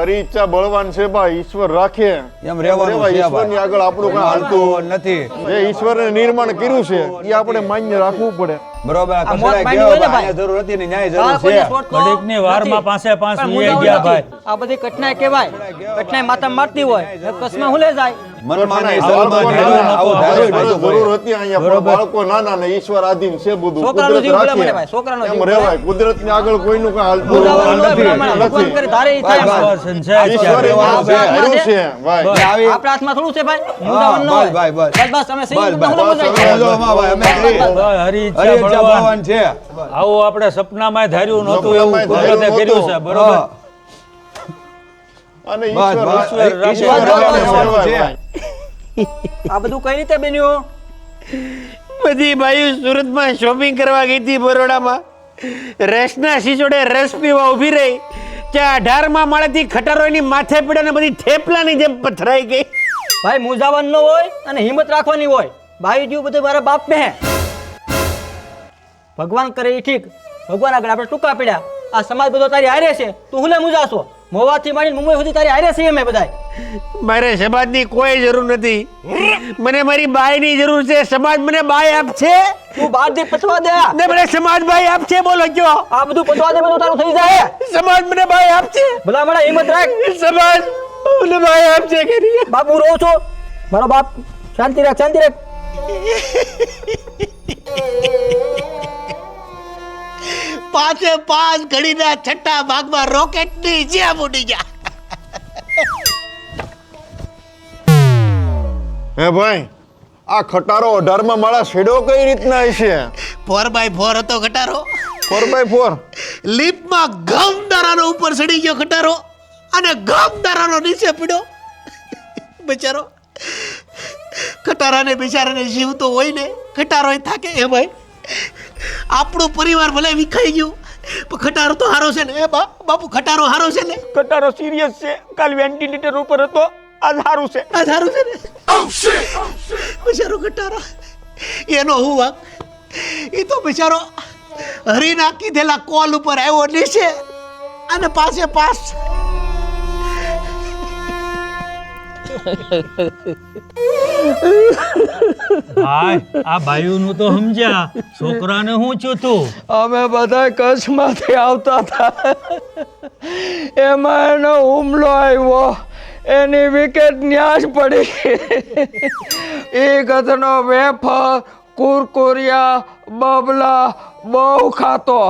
હરી ઈચ્છા બળવાન છે ભાઈ, ઈશ્વર રાખે એમ રહેવાનું છે. ઈશ્વરની આગળ આપણું કઈ હાલતું નથી. જે ઈશ્વરે નિર્માણ કર્યું છે એ આપણે માન્ય રાખવું પડે. બરોબર. આ કસડાઈ મોત ગયો માંડી હોય ને ભાઈ. ભાઈ. જરૂર હતી ને ન્યાય આ જરૂર કોઈને છે. છોડતો ઘડીકની વારમાં નથી. 5 પણ વીએ મુદ્દાઓ ગયા નથી. ભાઈ. આ બધી ઘટના કહેવાય. ઘટના માતા મારતી હોય કસમાં હું લે જાય. મનમાં નહીં, બાળકો સલમાન નાના, આવું ધાર્યું આપણે નહોતું જરૂર કોઈ. હતી અહીંયા, પણ બાળકો નાના ને ઈશ્વર આધીન છે બધું. છોકરાનો કુદરત જીવ ભલે રાખે. મને ભાઈ, છોકરાનો એમ જીવ રહેવાય. કુદરતની આગળ કોઈનું કઈ હાલતું મુદ્દાઓ હોય નથી. બ્રાહ્મણ, ભગવાન કરે ધારે ઈ થાય ભાઈ, એમાં. સંસાર ઈશ્વર છે. એમાં છે, હાર્યું છે ભાઈ. આવી આપણા હાથમાં થોડું છે ભાઈ. મુદ્દાઓ ન હોય. ભાઈ, બસ. બસ અમે સહી બસ, મુદ્દા બસ. હું બસ, સમજાય. સમજો માં ભાઈ, અમે કરી. ભાઈ, હરી ઈચ્છા હરી ઈચ્છા બળવાન. ભગવાન છે. આવું આપણે સપનામાં ધાર્યું નહોતું, એવું સપનામાંય કુદરતે ધાર્યું કર્યું છે. નહોતું. બરોબર. હા. અને બસ, ઈશ્વર બસ. રાખે. ઈશ્વર બસ, રાખે, બસ, રહેવાનું બસ, છે. ભાઈ. આ બધું કઈ રીતે બન્યું? બધી બાઈઓ સુરતમાં શોપિંગ કરવા ગઈ હતી બરોડામાં. રસના સિસોડે રસ પીવા ઊભી રહી ત્યાં 18માં માળેથી ખટારોની માથે પીડા ને બધી થેપલાની જેમ પથરાઈ ગઈ. ભાઈ મુજાવન ન હોય અને હિંમત રાખવાની હોય. ભાઈ જેવું બધું મારા બાપ ને ભગવાન કરે એ ઠીક. ભગવાન આગળ આપણે ટૂંકા પીડ્યા. આ સમાજ બધો તારી હારે છે, તું હું લે મુજાશો? મોવાથી માંડીને મુંબઈ સુધી તારી હારે છીએ અમે બધાય. મારે સમાજની કોઈ જરૂર નથી. મને મારી બાયની જરૂર છે. સમાજ મને બાય આપશે તું બહાર થી પચવા દે. ને મને સમાજ બાય આપશે. બોલો કયો? આ બધું પચવા દે બધું તારું થઈ જાય. સમાજ મને બાય આપશે. ભલા મારા હિંમત રાખ. સમાજ મને બાય આપશે કે નહીં? બાપુ રહો છો મારો બાપ. શાંતિ રાખ, શાંતિ રાખ. પાંચે પાંચ ઘડીના છઠ્ઠા ભાગમાં રોકેટની જેમ ઉડી ગયા. હે ભાઈ, આ ખટારો 18માં માળા છેડો કઈ રીતના હશે? 4x4 હતો ખટારો. 4x4. લીપમાં ગમદારાનો ઉપર ચડી ગયો ખટારો અને ગમદારાનો નીચે પડ્યો. બિચારો ખટારાને બિચારાને જીવ તો હોય ને, ખટારો થાકે. એ ભાઈ આપણું પરિવાર ભલે વિખાઈ ગયું પણ ખટારો તો હારો છે ને. એ બાપુ ખટારો હારો છે ને? ખટારો સિરિયસ છે. કાલ વેન્ટિલેટર ઉપર હતો. આ સારું છે, આ સારું છે ને. બિચારો ખટારો, એનો હું વાક. એ તો બિચારો હરી નાખી દેલા કોલ ઉપર આવ્યો નીચે અને પાસે પાસ. ભાઈ, આ બાયુનું તો સમજ્યા, છોકરાને હું છું તું. અમે બધા કચ્છમાંથી આવતા હતા, એમાં એનો હુમલો આવ્યો. એની વિકેટ ન્યાજ પડી. એ ગધનો વેફર, કુરકુરિયા, બબલા બહુ ખાતો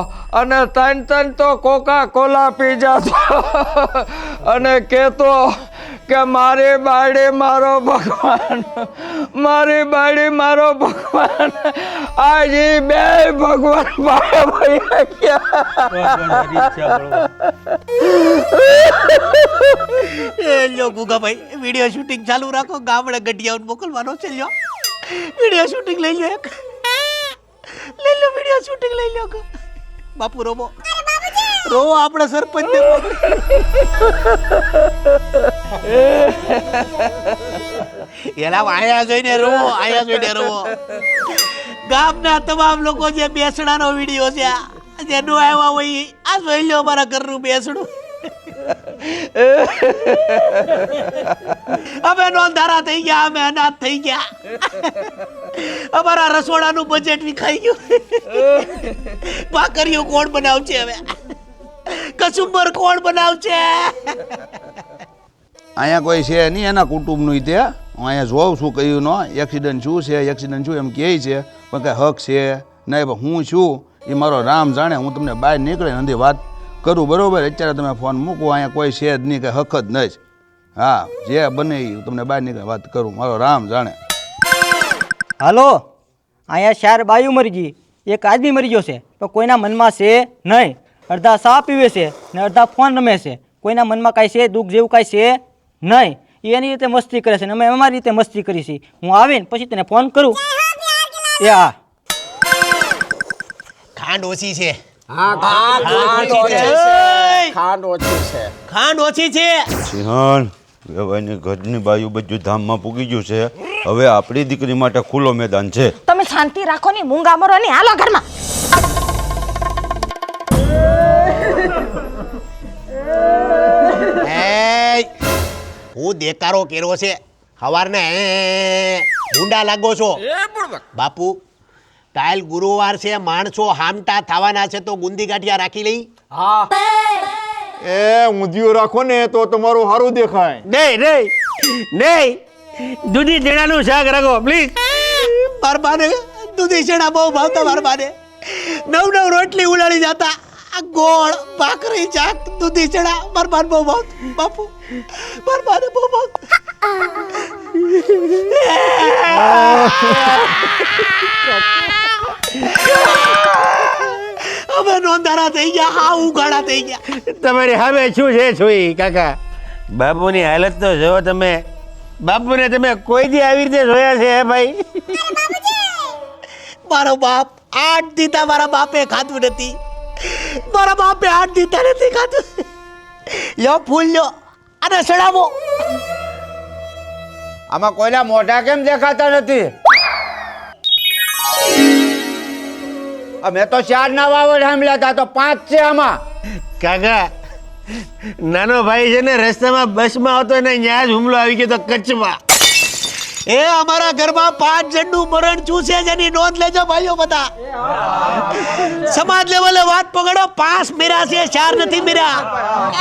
અને ત્રણ તો કોકા કોલા પી જતો અને કહેતો કે મારી બાળી મારો ભગવાન, મારી બાળી મારો ભગવાન. આજે બે ભગવાન ભાઈ ભાઈ ગયા. હરી ઈચ્છા બળવાન. એ લ્યો ગુગાભાઈ, વિડીયો શૂટિંગ ચાલુ રાખો. ગામડે ગઢિયાઓને મોકલવાનો છે. લ્યો વિડીયો શૂટિંગ લઈ લો. એક લઈ લો, વિડીયો શૂટિંગ લઈ લો. બાપુ રોવો રોવો, આપણે સરપંચ ને એલા આયા જોઈને રોવો, આયા જોઈને રોવો. ગામના તમામ લોકો જે બેસડાનો વિડીયો છે જેનો આવ્યા હોય આ જોઈ લો. અમારા ઘરનું બેસડું અમે નોંધારા થઈ ગયા, અમે અનાથ થઈ ગયા. અમારા રસોડાનું બજેટ વિખાઈ ગયું. ભાખરીઓ કોણ બનાવશે હવે? કચુંબર કોણ બનાવશે? અહીંયા કોઈ છે નહીં એના કુટુંબનું. તે હું અહીંયા જોઉં છું કયું નો એક્સિડન્ટ શું છે, એક્સિડન્ટ શું એમ કહે છે, પણ કાંઈ હક છે નહીં. હું છું એ મારો રામ જાણે. હું તમને બહાર નીકળે ને વાત કરું, બરોબર? અત્યારે તમે ફોન મૂકો. અહીંયા કોઈ છે જ નહીં, કંઈ હક જ નહીં. હા, જે બને એ તમને બહાર નીકળે વાત કરું, મારો રામ જાણે. હાલો, અહીંયા 4 બાયું મરી ગઈ, એક આદમી મરી ગયો છે, પણ કોઈના મનમાં છે નહીં. અડધા સા પીવે છે ને અડધા ફોન રમે છે. કોઈના મનમાં કાંઈ છે દુઃખ જેવું કાંઈ છે નહીં. એ એની રીતે મસ્તી કરે છે ને અમે અમારી રીતે મસ્તી કરી છે. હું આવીને પછી તને ફોન કરું. એ હા, ખાંડ ઓછી છે. ખાંડ ઓછી છે. સિંહણ વેવાઈની ઘરની બાયું બધું ધામમાં પૂગી ગયું છે. હવે આપણી દીકરી માટે ખુલ્લો મેદાન છે. તમે શાંતિ રાખો ની, મૂંગા મરો ની, હાલો ઘરમાં. હે હું દેકારો કર્યો છે સવારને ભૂંડા લાગો છો બાપુ કાલ ગુરુવાર છે માણસો હામટા થવાના છે તો ગુંદી ગાંઠિયા રાખી લઈ એ ઊંધિયું રાખો ને તો તમારું સારું દેખાય. નહીં નહીં નહીં દૂધી ચણાનું શાક રાખો પ્લીઝ. મારા બાને દૂધી ચણા બહુ ભાવતા. મારા બાને નવ રોટલી ઉડાડી જતા આ ગોળ ભાખરી શાક દૂધી ચણા મારા બાને બહુ ભાવતું બાપુ. મારા બાને બહુ ભાવતું. હવે નોંધારા થઈ ગયા હા ઉઘાડા થઈ ગયા. તમારી સામે શું છે છોઈ કાકા બાપુની હાલત તો જો તમે. બાપુને તમે કોઈ દી આવી રીતે જોયા છે હે ભાઈ? મારો બાપ 8 દીતા મારા બાપે ખાધું નથી. મારા બાપે 8 દીતા નથી ખાધું. લ્યો ફૂલ લ્યો અને સડાવો. આમાં કોઈના મોઢા કેમ દેખાતા નથી? મેં તો 4 ના વાવડ સાંભળ્યા હતા તો 5 છે આમાં. કાકા નાનો ભાઈ છે ને રસ્તામાં બસમાં આવતો ને ત્યાં જ હુમલો આવી ગયો તો કચ્છમાં. એ અમારા ઘરમાં 5 જણનું મરણ ચૂસે છે એની નોંધ લેજો ભાઈઓ બધા. સમાજ લેવલે વાત પકડો. 5 મેરા છે 4 નથી મેરા.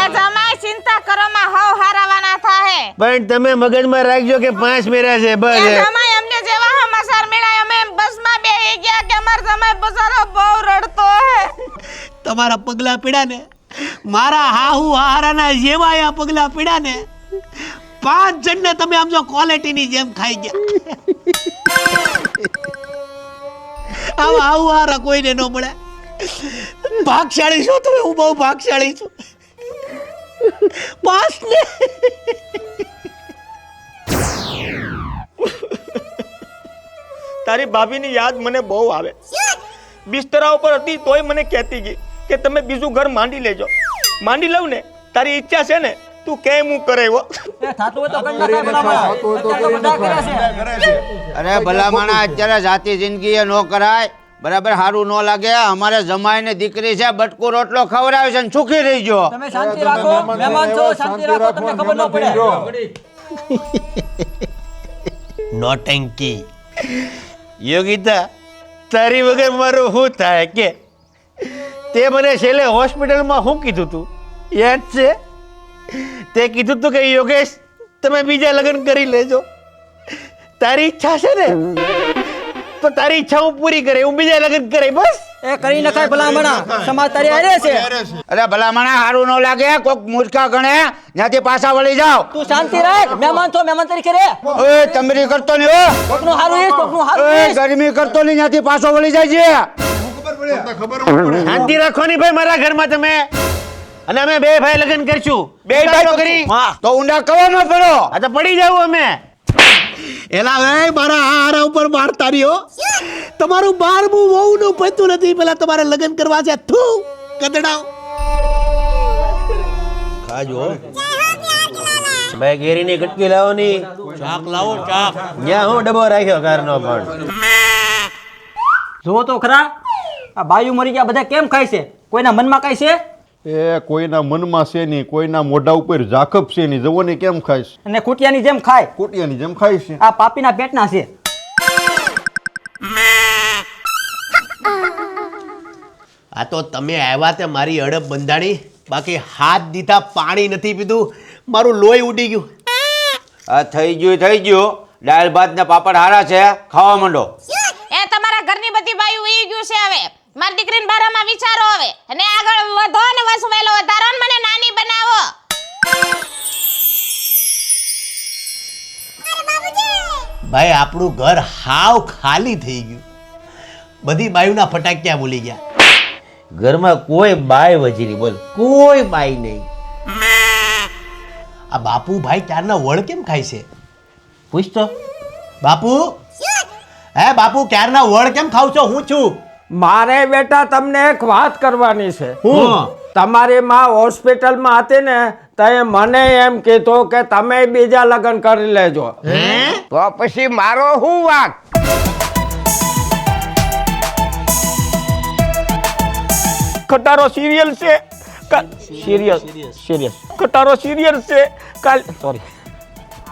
એ જમાઈ ચિંતા કરોમાં હવ હારાવાના થાહે. પણ તમે મગજમાં રાખજો કે 5 મેરા છે એ બસ. જમાઈ અમને જેવા હમાસાર મેળાય અમે બસમાં બેહી ગયા કે અમાર જમાઈ બજારો બહુ રડતો હે. તમારા પગલા પીડા ને મારા હાહુ હારાના જેવા પગલા પીડા ને 5 જણને તમે આમ જો ક્વોલિટીની જેમ ખાઈ ગયા. આવા હાહુ હારા કોઈને ન મળે. ભાગશાળી છો તમે. હું બહુ ભાગશાળી છું. 5 ને તારી ભાભીની યાદ મને બહુ આવે. બિસ્તરા ઉપર હતી તોય મને કહેતી ગઈ કે તમે બીજું ઘર માંડી લેજો. માંડી લઉં ને તારી ઈચ્છા છે ને તું કેમ હું કરે એવો. અરે ભલા માણા અત્યારે જાતિ જિંદગી એ નો કરાય. બરાબર સારું ન લાગે. અમારે જમાઈ ને દીકરી છે બટકું રોટલો ખવડાવે છે ને સુખી રહી ગયો. તમે શાંતિ રાખો મહેમાન છો શાંતિ રાખો તમને ખબર ન પડે. નોટંકી યોગિતા તારી વગર મારું શું થાય કે? તે મને છેલ્લે હોસ્પિટલમાં શું કીધું તું યાદ છે? તે કીધું તું કે યોગેશ તમે બીજા લગ્ન કરી લેજો. તારી ઈચ્છા છે ને તો તારી ઈચ્છા હું પૂરી કરે. હું બીજા લગ્ન કરે બસ. એ કરી નખાય ભલામણા સમાજ તારી હારે છે. અરે ભલા માણા સારું ન લાગે. કોક મૂર્ખા ગણે ત્યાંથી પાછા વળી જાઓ. તું શાંતિ રાખ મહેમાન છો મહેમાન તરીકે રે. ઓય તમરી કરતો નહીં હો. કોકનું હારું ઈશ કોકનું હારું ઓય ઈશ. ગરમી કરતો નહીં ત્યાંથી પાછો વળી જાય છે. શાંતિ રાખો ની ભાઈ મારા ઘરમાં તમે. અને અમે 2 ભાઈ લગ્ન કરશું. 2 ભાઈ કરી તો ઊંડા કવામાં પડો. આ તો પડી જાવ અમે. એલા એ મારા હારા ઉપર મારતા રહ્યો. તમારું 12મું વહુનું પત્તું નથી. પેલા તમારે લગ્ન કરવા છે. થૂ કદડાવ. ખાજો ભાઈ કેરીની કટકી લાવો ની. ચાક લાવો ચાક. ત્યાં હું ડબ્બો રાખ્યો કારનો પણ. જુઓ તો ખરા આ બાયુ મરી ગયા બધા કેમ ખાય છે? કોઈના મનમાં કઈ છે? એ કોઈના મનમાં છે નહીં, કોઈના મોઢા ઉપર ઝાકપ છે નહીં. જવો ને કેમ ખાય છે? અને કુટિયાની જેમ ખાય. કુટિયાની જેમ ખાય છે. આ પાપીના પેટના છે. આ તો તમે આવ્યા તે મારી અડબ બંધાણી. બાકી હાથ દીધા પાણી નથી પીધું. મારું લોહી ઉડી ગયું. આ થઈ ગયું. દાળ ભાત ને પાપડ હારા છે. ખાવા માંડો. એ તમારા ઘરની બધી બાયું ઈ ગયું છે હવે. મારી દીકરીને બારામાં વિચારો હવે અને આગળ વધો ને વસવેલો વધારો ને મને નાની બનાવો. ભાઈ આપણું ઘર હાવ ખાલી થઈ ગયું. બધી બાયુના ફટાક્યા ભૂલી ગયા. ઘરમાં કોઈ બાય વજીરી બોલ. કોઈ બાય નહીં. આ બાપુ ભાઈ ક્યારના વળ કેમ ખાય છે? પૂછ તો. બાપુ હે બાપુ ક્યારના વળ કેમ ખાવ છો? હું છું. મારે બેટા તમને એક વાત કરવાની છે. હું તમારી માં હોસ્પિટલમાં હતી ને તે મને એમ કીધું કે તમે બીજા લગ્ન કરી લેજો. તો પછી મારો શું વાંક? ખટારો સિરિયલ છે સિરિયસ ખટારો સિરિયલ છે કાલ સોરી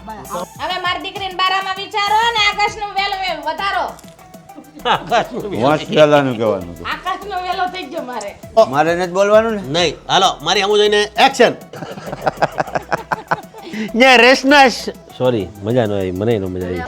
હવે મારી દીકરીને બારામાં વિચારો ને આકાશનો વેલો વધારો. વાંચ પહેલાનું કહેવાનું હતું. આકાશનો વેલો થઈ ગયો મારે. મારે નથી બોલવાનું ને નહીં હાલો મારી સામું જોઈને એક્શન ને રેસના સોરી મજા ન આવી મને નો મજા આવી